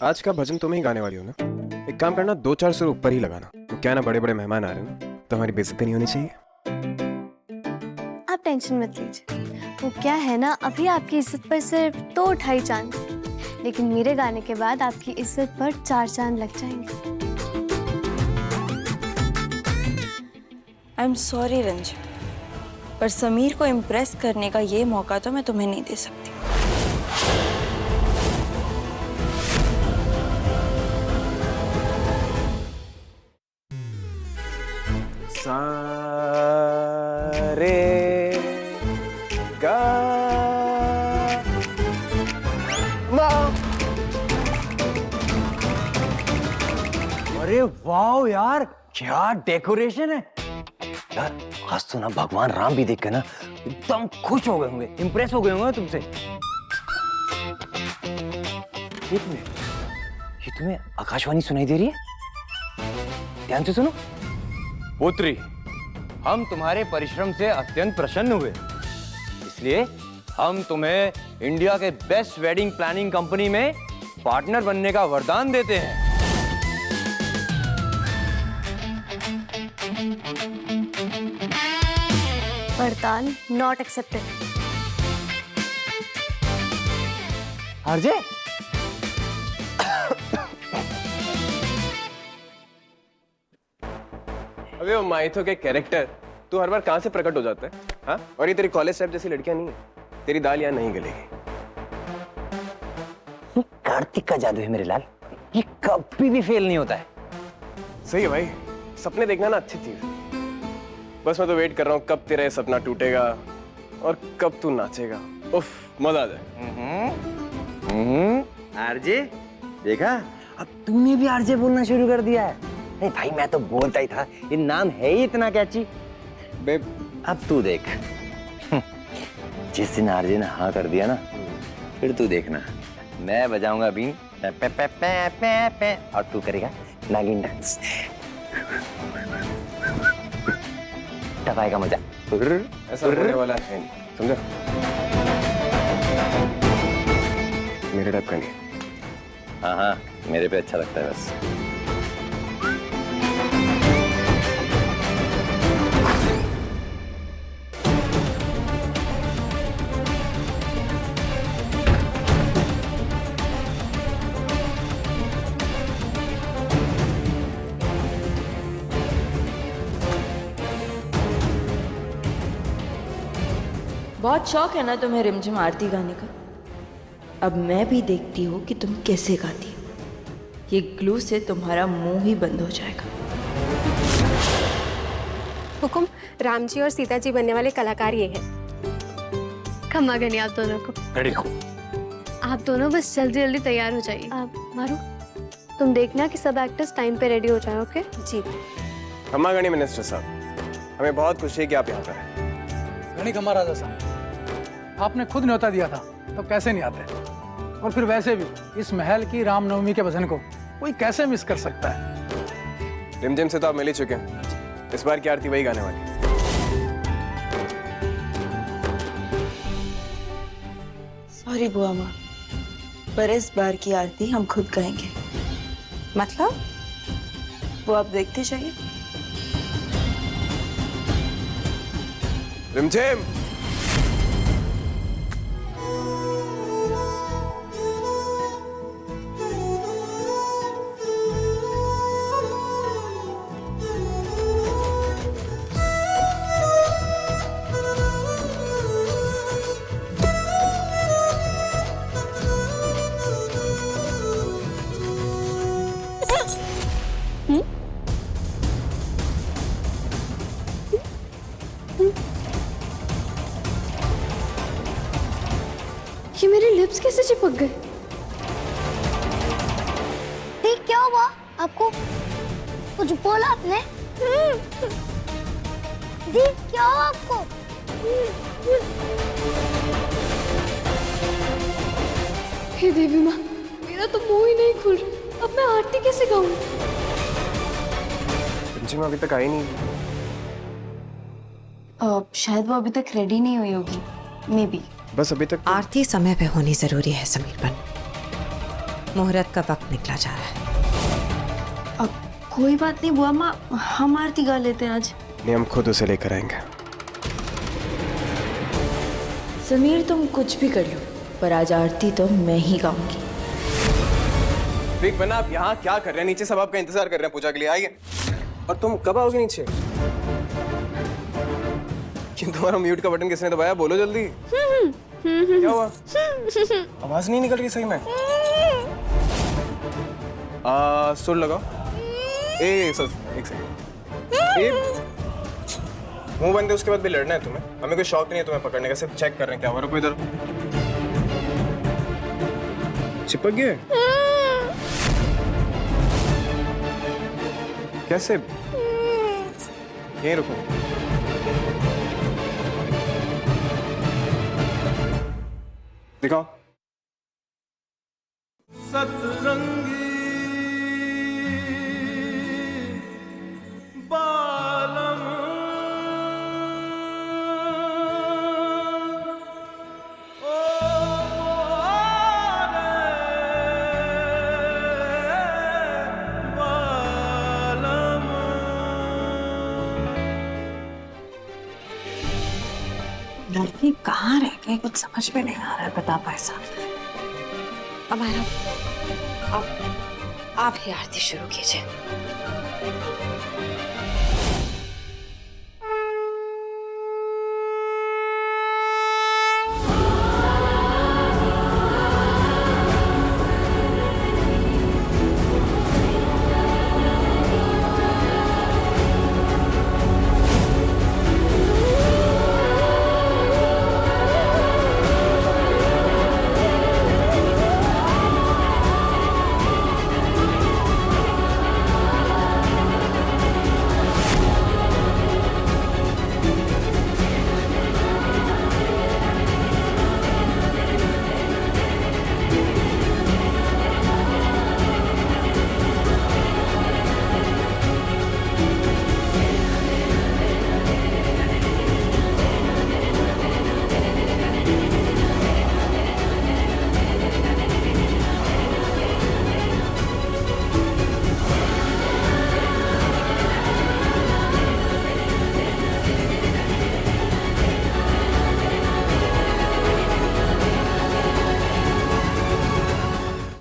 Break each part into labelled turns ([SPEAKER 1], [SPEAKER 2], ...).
[SPEAKER 1] आज का भजन तुम ही गाने वाली हो ना? एक काम करना, 2-4 सुर ऊपर ही लगाना। तो क्या ना, बड़े बड़े मेहमान आ रहे हैं ना, तो हमारी बेइज्जती नहीं होनी चाहिए।
[SPEAKER 2] आप टेंशन मत लीजिए। वो क्या है ना, अभी आपकी इज्जत पर सिर्फ 2 ढाई चांद, लेकिन मेरे गाने के बाद आपकी इज्जत पर 4 चांद लग जाएंगे।
[SPEAKER 3] आई एम सॉरी रंजू, पर समीर को इम्प्रेस करने का ये मौका तो मैं तुम्हें नहीं दे सकती।
[SPEAKER 1] सारे गा मा।
[SPEAKER 4] अरे वाह यार, क्या डेकोरेशन है यार। आज तो ना भगवान राम भी देख के ना एकदम खुश हो गए होंगे, इंप्रेस हो गए होंगे तुमसे। एक मिनट, ये तुम्हें आकाशवाणी सुनाई दे रही है? ध्यान से सुनो। पुत्री, हम तुम्हारे परिश्रम से अत्यंत प्रसन्न हुए, इसलिए हम तुम्हें इंडिया के बेस्ट वेडिंग प्लानिंग कंपनी में पार्टनर बनने का वरदान देते हैं।
[SPEAKER 2] वरदान नॉट एक्सेप्टेड।
[SPEAKER 4] आरजे,
[SPEAKER 1] अबे वो माइथो के कैरेक्टर, तू हर बार कहां से प्रकट हो जाता है? हाँ? और ये तेरी कॉलेज टाइप जैसी लड़कियां नहीं है। तेरी दाल यहाँ नहीं गलेगी।
[SPEAKER 4] कार्तिक का जादू है मेरे लाल, ये कभी भी फेल नहीं होता है।
[SPEAKER 1] सही है भाई, सपने देखना ना अच्छी चीज है। बस मैं तो वेट कर रहा हूँ कब तेरा ये सपना टूटेगा और कब तू नाचेगा। उफ, मजा आ जाए।
[SPEAKER 4] आरजे, देखा, अब तूने भी आरजे बोलना शुरू कर दिया है। नहीं भाई, मैं तो बोलता ही था, ये नाम है ही इतना कैची। बे, अब तू देख, जिस दिन आरजे ने हाँ कर दिया ना, फिर तू देखना, मैं बजाऊंगा बीन पे पे पे पे पे पे, और तू करेगा नागिन डांस। तब आएगा मजा।
[SPEAKER 1] ऐसा होने वाला है नहीं, समझा? मेरे टाइप का नहीं।
[SPEAKER 4] हाँ हाँ, मेरे पे अच्छा लगता है बस।
[SPEAKER 3] बहुत शौक है ना तुम्हें रिमझिम आरती गाने का। अब मैं भी देखती हूँ कि तुम कैसे गाती हो। ये ग्लू से तुम्हारा मुंह ही बंद हो जाएगा।
[SPEAKER 5] हुकुम, राम जी और सीता जी बनने वाले कलाकार ये हैं।
[SPEAKER 2] खम्मा गनी आप दोनों को। आप दोनों बस जल्दी जल्दी तैयार हो जाइए। मारू, तुम देखना कि सब एक्टर्स टाइम पे रेडी हो जाए। ओके
[SPEAKER 5] जी।
[SPEAKER 1] खम्मा गणी मिनिस्टर साहब, हमें बहुत खुशी है कि आप यहाँ पर हैं।
[SPEAKER 6] गणी खम्मा राजा साहब, आपने खुद न्योता दिया था तो कैसे नहीं आते? और फिर वैसे भी इस महल की रामनवमी के भजन को कोई कैसे मिस कर सकता है?
[SPEAKER 1] रिमझिम से तो आप मिल ही चुके हैं, इस बार की आरती वही गाने वाली।
[SPEAKER 3] सॉरी बुआ माँ, पर इस बार की आरती हम खुद गाएंगे। मतलब वो आप देखते जाइए।
[SPEAKER 1] रिमझिम,
[SPEAKER 2] ये मेरे लिप्स कैसे चिपक गए?
[SPEAKER 7] ठीक, क्या हुआ आपको? कुछ बोला आपने? दी, क्या हुआ आपको?
[SPEAKER 2] हे देवी माँ, मेरा तो मुंह ही नहीं खुल रहा। अब मैं आरती कैसे गाऊं?
[SPEAKER 1] रिमझिम अभी तक आई नहीं।
[SPEAKER 3] शायद वो अभी तक रेडी नहीं हुई होगी, मे बी।
[SPEAKER 1] बस अभी तक
[SPEAKER 8] आरती समय पे होनी जरूरी है समीर बन। मुहूर्त का वक्त निकला जा रहा है।
[SPEAKER 3] अब कोई बात नहीं बुआ माँ, हम आरती गा लेते हैं आज।
[SPEAKER 1] नहीं, हम खुद उसे लेकर आएंगे।
[SPEAKER 3] समीर तुम कुछ भी कर लो, पर आज आरती तो मैं ही गाऊंगी।
[SPEAKER 1] देख बना, आप यहाँ क्या कर रहे हैं? नीचे सब आपका इंतजार कर रहे हैं पूजा के लिए, आइए। और तुम कब आओगे नीचे? कि तुम्हारा म्यूट का बटन किसने दबाया? बोलो जल्दी। क्या हुआ? आवाज नहीं निकल रही सही में। सुर लगाओ। सर एक सेकंड। मुंह बंद है, उसके बाद भी लड़ना है तुम्हें? हमें कोई शौक नहीं है तुम्हें पकड़ने का, सिर्फ चेक कर रहे हैं क्या हुआ। रुको इधर। चिपक गए? कैसे? यहीं रुको। दिखाओ। सतरंगी बालम
[SPEAKER 8] लड़की कहाँ रह गई, कुछ समझ में नहीं आ रहा है। बता पैसा हमारा। आप ही आरती शुरू कीजिए।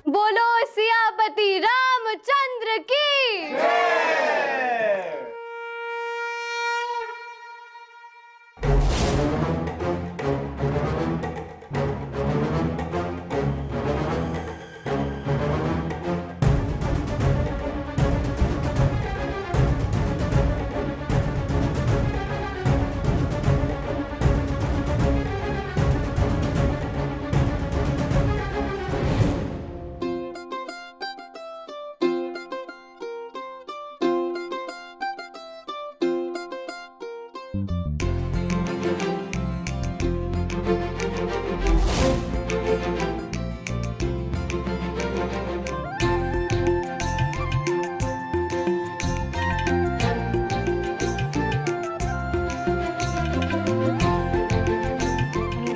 [SPEAKER 2] बोलो सियापति रामचंद्र की।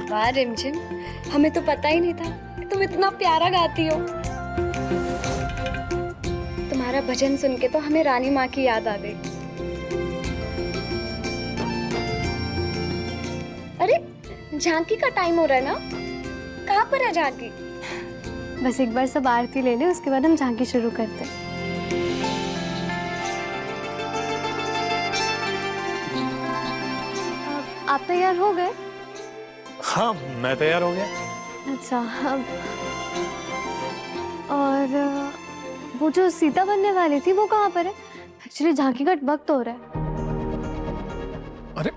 [SPEAKER 7] वाह रिमझिम, हमें तो पता ही नहीं था कि तुम इतना प्यारा गाती हो। तुम्हारा भजन सुन के तो हमें रानी माँ की याद आ गई। अरे झांकी का टाइम हो रहा है ना, कहाँ पर है झांकी?
[SPEAKER 2] बस एक बार सब आरती ले ले, उसके बाद हम झांकी शुरू करते हैं। आप तैयार हो गए?
[SPEAKER 9] हाँ, मैं तैयार हो गया।
[SPEAKER 2] अच्छा, और वो जो सीता बनने वाली थी वो कहाँ पर है? एक्चुअली झांकी का वक्त हो रहा है।
[SPEAKER 9] अरे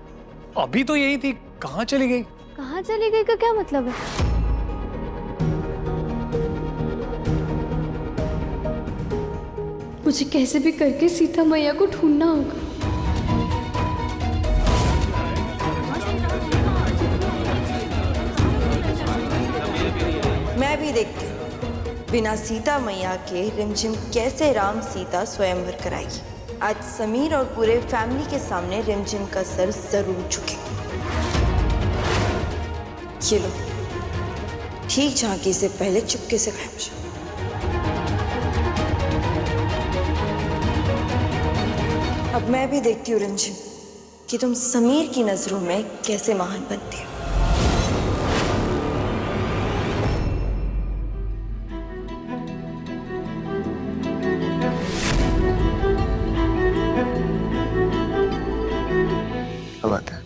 [SPEAKER 9] अभी तो यही थी, कहाँ चली गई?
[SPEAKER 2] कहाँ चली गई का क्या मतलब है? मुझे कैसे भी करके सीता मैया को ढूंढना होगा।
[SPEAKER 3] मैं भी देखती हूँ बिना सीता मैया के रिमझिम कैसे राम सीता स्वयंवर कराएगी। आज समीर और पूरे फैमिली के सामने रिमझिम का सर जरूर झुके। ये लो, ठीक झांकी से पहले चुपके से खाए मुझे। अब मैं भी देखती हूँ रिमझिम कि तुम समीर की नजरों में कैसे महान बनती हो।
[SPEAKER 1] अब आते हैं।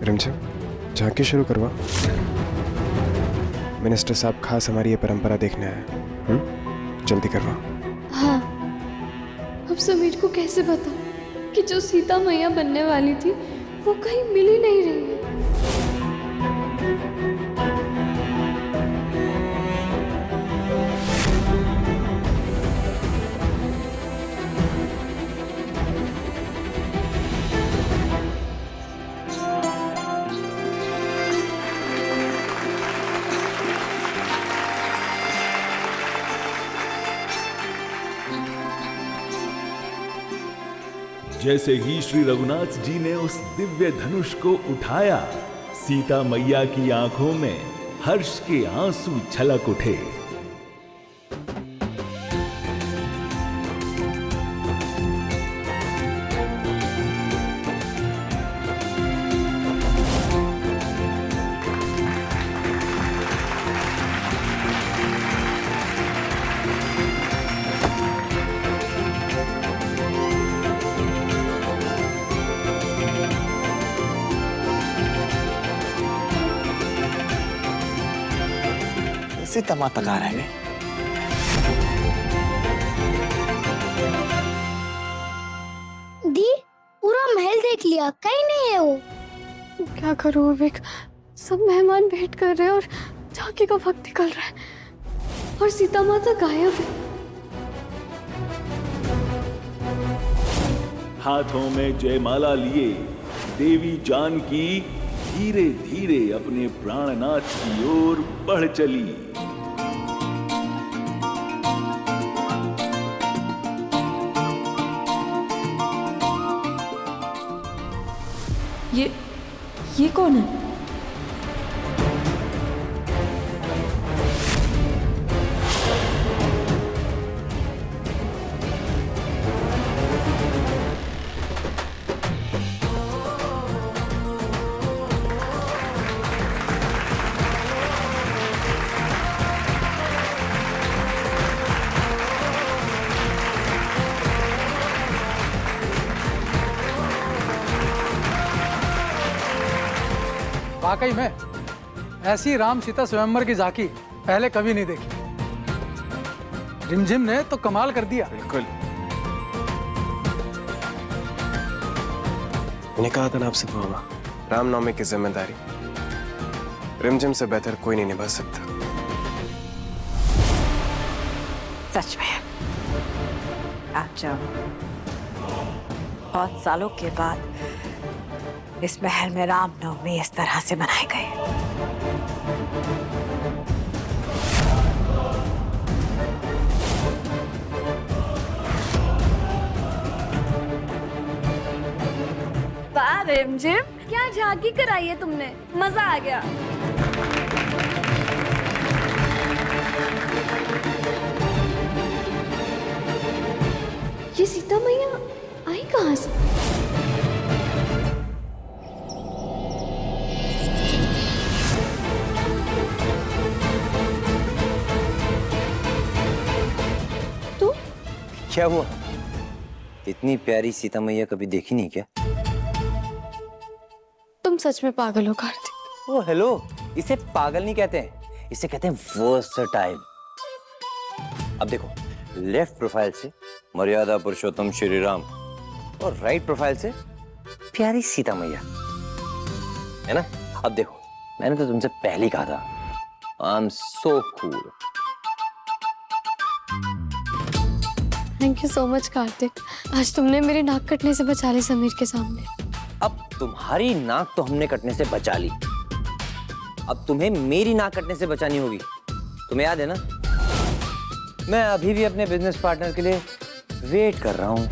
[SPEAKER 1] रिमझिम झांकी शुरू करवा। मिनिस्टर साहब खास हमारी ये परंपरा देखने आए। जल्दी करवा।
[SPEAKER 2] हाँ, अब समीर को कैसे पता कि जो सीता मैया बनने वाली थी वो कहीं मिल ही नहीं रही है।
[SPEAKER 10] जैसे ही श्री रघुनाथ जी ने उस दिव्य धनुष को उठाया, सीता मैया की आंखों में हर्ष के आंसू छलक उठे।
[SPEAKER 11] सीता माता कहाँ रह गई?
[SPEAKER 7] दी, पूरा महल देख लिया, कहीं नहीं है वो।
[SPEAKER 2] क्या करूं विवेक, सब मेहमान वेट कर रहे हैं और झांकी का वक्त निकल रहा है और सीता माता गायब है।
[SPEAKER 10] हाथों में जयमाला लिए देवी जानकी धीरे धीरे अपने प्राणनाथ की ओर बढ़ चली।
[SPEAKER 3] ये कौन है?
[SPEAKER 6] वाकई में ऐसी राम सीता स्वयंवर की झांकी पहले कभी नहीं देखी। रिमझिम ने तो कमाल कर दिया।
[SPEAKER 1] बिल्कुल, मैंने कहा था ना आपसे बाबा, रामनवमी की जिम्मेदारी रिमझिम से बेहतर कोई नहीं निभा सकता।
[SPEAKER 8] सच में आज बहुत सालों के बाद इस महल में रामनवमी इस तरह से मनाए गए।
[SPEAKER 2] वाह रिमझिम, क्या झांकी कराई है तुमने, मजा आ गया। ये सीता मैया आई कहाँ से?
[SPEAKER 4] क्या हुआ? इतनी प्यारी सीता मैया कभी देखी नहीं क्या?
[SPEAKER 2] तुम सच में पागल हो कार्तिक।
[SPEAKER 4] ओ हेलो, इसे पागल नहीं कहते हैं, इसे कहते हैं वर्सटाइल। अब देखो, लेफ्ट प्रोफाइल से मर्यादा पुरुषोत्तम श्री राम और राइट प्रोफाइल से प्यारी सीता मैया, है ना? अब देखो, मैंने तो तुमसे पहले ही कहा था, I am so cool.
[SPEAKER 2] Thank you so much Kartik, आज तुमने मेरी नाक कटने से बचा ली समीर के सामने।
[SPEAKER 4] अब तुम्हारी नाक तो हमने कटने से बचा ली, अब तुम्हें मेरी नाक कटने से बचानी होगी। तुम्हें याद है ना, मैं अभी भी अपने बिजनेस पार्टनर के लिए वेट कर रहा हूं।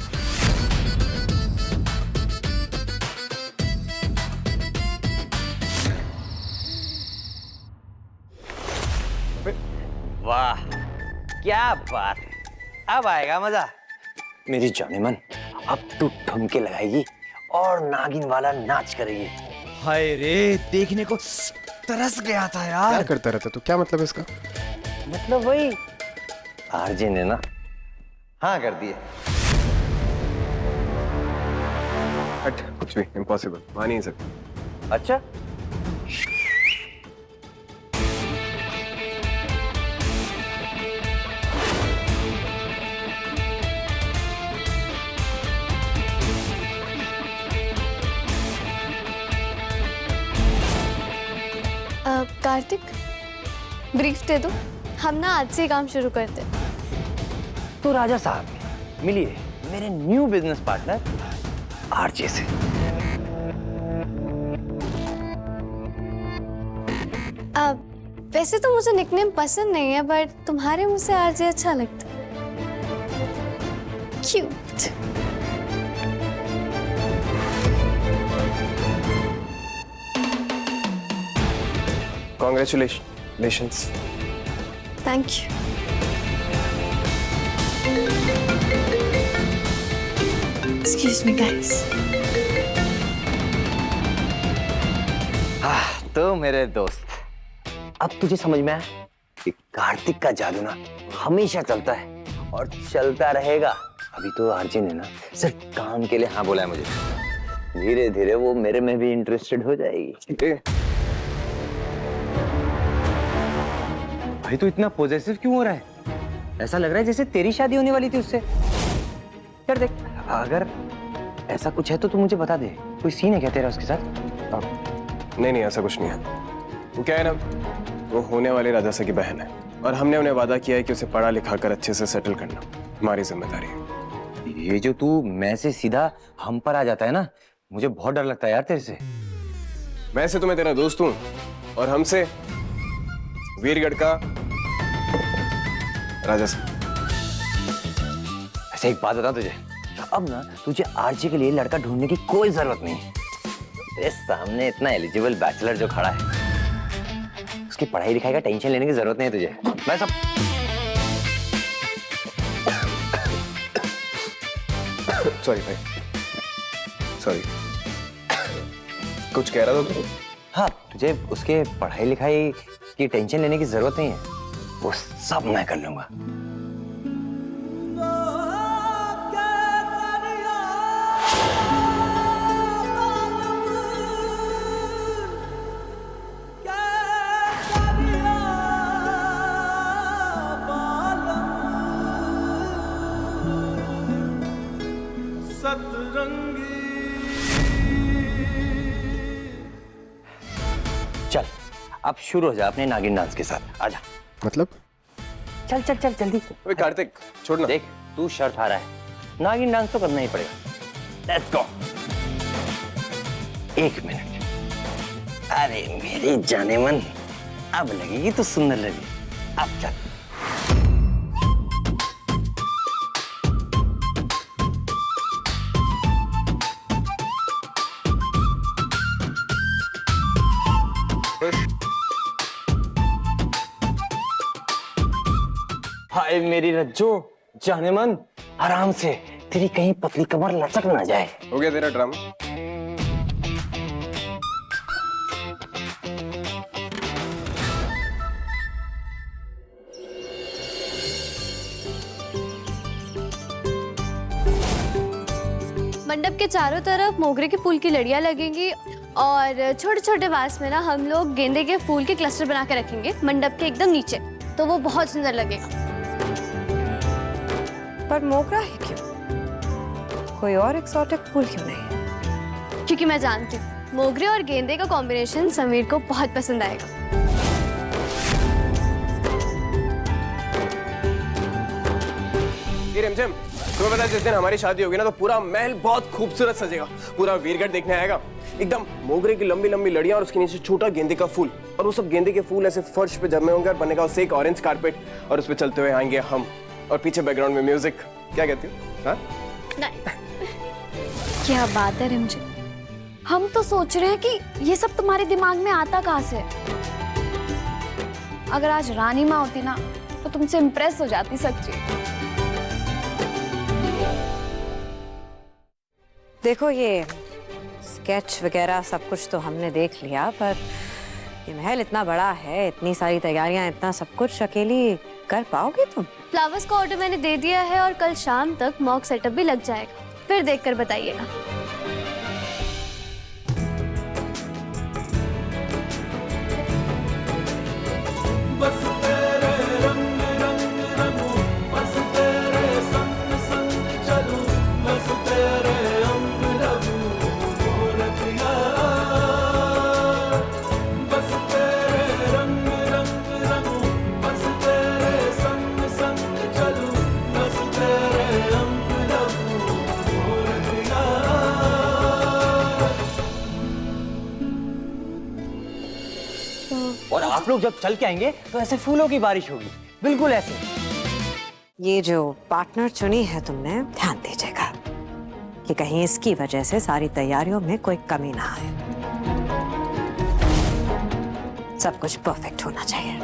[SPEAKER 4] वाह, क्या बात है, अब आएगा मजा। मेरी जाने मन, अब तू ठुमके लगाएगी और नागिन वाला नाच करेगी। हाय रे, देखने को तरस गया था यार।
[SPEAKER 1] क्या करता रहता तू, क्या मतलब इसका?
[SPEAKER 4] मतलब वही आरजे ने ना हाँ कर दिए।
[SPEAKER 1] हट, कुछ भी इम्पॉसिबल, मान ही नहीं सकता।
[SPEAKER 4] अच्छा,
[SPEAKER 2] कार्तिक, ब्रीफ दे दो, हम ना आज से काम शुरू करते हैं।
[SPEAKER 4] तो राजा साहब मिलिए मेरे न्यू बिजनेस पार्टनर आरजे से।
[SPEAKER 2] वैसे तो मुझे निकनेम पसंद नहीं है, बट तुम्हारे मुंह से आरजे अच्छा लगता है। Cute.
[SPEAKER 1] Congratulations.
[SPEAKER 2] Thank you.
[SPEAKER 8] Excuse me, guys.
[SPEAKER 4] तो मेरे दोस्त, अब तुझे समझ में आया कि कार्तिक का जादू ना हमेशा चलता है और चलता रहेगा। अभी तो आरजे ने ना सिर्फ काम के लिए हाँ बोला है मुझे, धीरे धीरे वो मेरे में भी इंटरेस्टेड हो जाएगी। भाई तू इतना पॉजेसिव क्यों हो रहा है? ऐसा लग रहा है जैसे तेरी शादी होने वाली थी उससे। यार देख, अगर ऐसा कुछ है तो तू मुझे बता दे। कोई सीन है क्या तेरा उसके साथ?
[SPEAKER 1] नहीं, ऐसा कुछ नहीं है। वो क्या है ना, वो होने वाले राजा से की बहन है और हमने उन्हें वादा किया है कि उसे पढ़ा लिखा कर अच्छे से सेटल करना हमारी जिम्मेदारी है।
[SPEAKER 4] ये जो तू मैं से सीधा हम पर आ जाता है ना, मुझे बहुत डर लगता है यार तेरे से।
[SPEAKER 1] वैसे तो मैं तेरा दोस्त हूँ और हमसे वीरगढ़ का राजा से।
[SPEAKER 4] ऐसे एक बात बता तुझे, अब ना तुझे आरजे के लिए लड़का ढूंढने की कोई जरूरत नहीं है। तेरे सामने इतना एलिजिबल बैचलर जो खड़ा है, उसकी पढ़ाई लिखाई का टेंशन लेने की जरूरत नहीं है तुझे। मैं सब
[SPEAKER 1] सॉरी भाई, सॉरी। कुछ कह रहा था तू?
[SPEAKER 4] हाँ, तुझे उसके पढ़ाई लिखाई की टेंशन लेने की जरूरत नहीं है, वो सब मैं कर लूंगा। चल अब शुरू हो जा अपने नागिन डांस के साथ। आजा।
[SPEAKER 1] मतलब?
[SPEAKER 4] चल चल चल जल्दी।
[SPEAKER 1] अबे कार्तिक, छोड़ना।
[SPEAKER 4] देख, तू शर्त हारा है, नागिन डांस तो करना ही पड़ेगा। Let's go. 1 मिनट। अरे मेरी जाने मन, अब लगेगी तो सुंदर लगी। अब चल। हाय मेरी रज्जो, जाने मन, आराम से, तेरी कहीं पतली कमर लचक ना जाए।
[SPEAKER 1] हो गया तेरा ड्रामा?
[SPEAKER 2] मंडप के चारों तरफ मोगरे के फूल की लड़ियां लगेंगी और छोटे छोटे वास में ना हम लोग गेंदे के फूल के क्लस्टर बना के रखेंगे मंडप के एकदम नीचे, तो वो बहुत सुंदर लगेगा।
[SPEAKER 8] पर मोगरा है क्यों? कोई और एक्सोटिक फूल क्यों नहीं?
[SPEAKER 2] क्योंकि मैं जानती हूँ मोगरे और गेंदे का कॉम्बिनेशन समीर को बहुत पसंद आएगा।
[SPEAKER 1] ये रिमझिम, तुम्हें पता है जिस दिन हमारी शादी होगी ना तो पूरा महल बहुत खूबसूरत सजेगा। पूरा वीरगढ़ देखने आएगा, एकदम मोगरे की लंबी लंबी लड़ियां और उसके नीचे छोटा गेंदे का फूल, और वो सब गेंदे के फूल ऐसे फर्श पे जमे होंगे और बनेगा उससे एक ऑरेंज कारपेट, और उस पे चलते हुए आएंगे हम, और पीछे बैकग्राउंड में म्यूजिक। क्या कहती हो? हाँ?
[SPEAKER 7] क्या बात है रिमझिम, हम तो सोच रहे हैं कि ये सब तुम्हारे दिमाग में आता कहाँ से? अगर आज रानी माँ होती ना
[SPEAKER 5] वो तुमसे इम्प्रेस हो जाती सच्ची।
[SPEAKER 8] देखो ये स्केच वगैरह सब कुछ तो हमने देख लिया, पर ये महल इतना बड़ा है, इतनी सारी तैयारियां, इतना सब कुछ अकेली कर पाओगे तुम?
[SPEAKER 2] फ्लावर्स का ऑर्डर मैंने दे दिया है और कल शाम तक मॉक सेटअप भी लग जाएगा, फिर देखकर बताइएगा।
[SPEAKER 4] और आप लोग जब चल के आएंगे तो ऐसे फूलों की बारिश होगी, बिल्कुल ऐसे।
[SPEAKER 8] ये जो पार्टनर चुनी है तुमने, ध्यान दीजिएगा कि कहीं इसकी वजह से सारी तैयारियों में कोई कमी ना आए। सब कुछ परफेक्ट होना चाहिए।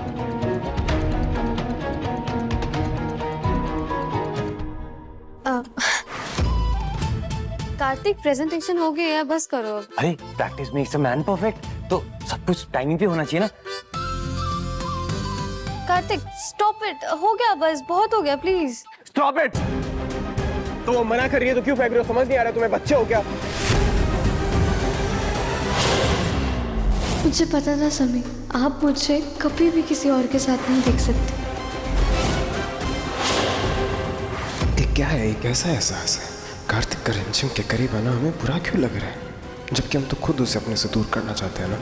[SPEAKER 2] कार्तिक प्रेजेंटेशन हो गई है, बस करो अब।
[SPEAKER 4] अरे practice makes a man perfect, तो सब कुछ टाइमिंग पे होना चाहिए ना।
[SPEAKER 2] कार्तिक स्टॉप इट, हो गया बस, बहुत हो गया, प्लीज
[SPEAKER 1] स्टॉप इट। तो वो मना कर रही है तो क्यों फेंक रहे हो? समझ नहीं आ रहा तुम्हें, बच्चे हो क्या?
[SPEAKER 2] मुझे पता था समी, आप मुझे कभी भी किसी और के साथ नहीं देख सकते।
[SPEAKER 1] ये क्या है, ये कैसा एहसास है? कार्तिक का रिमझिम के करीब आना हमें बुरा क्यों लग रहा है, जबकि हम तो खुद उसे अपने से दूर करना चाहते हैं ना।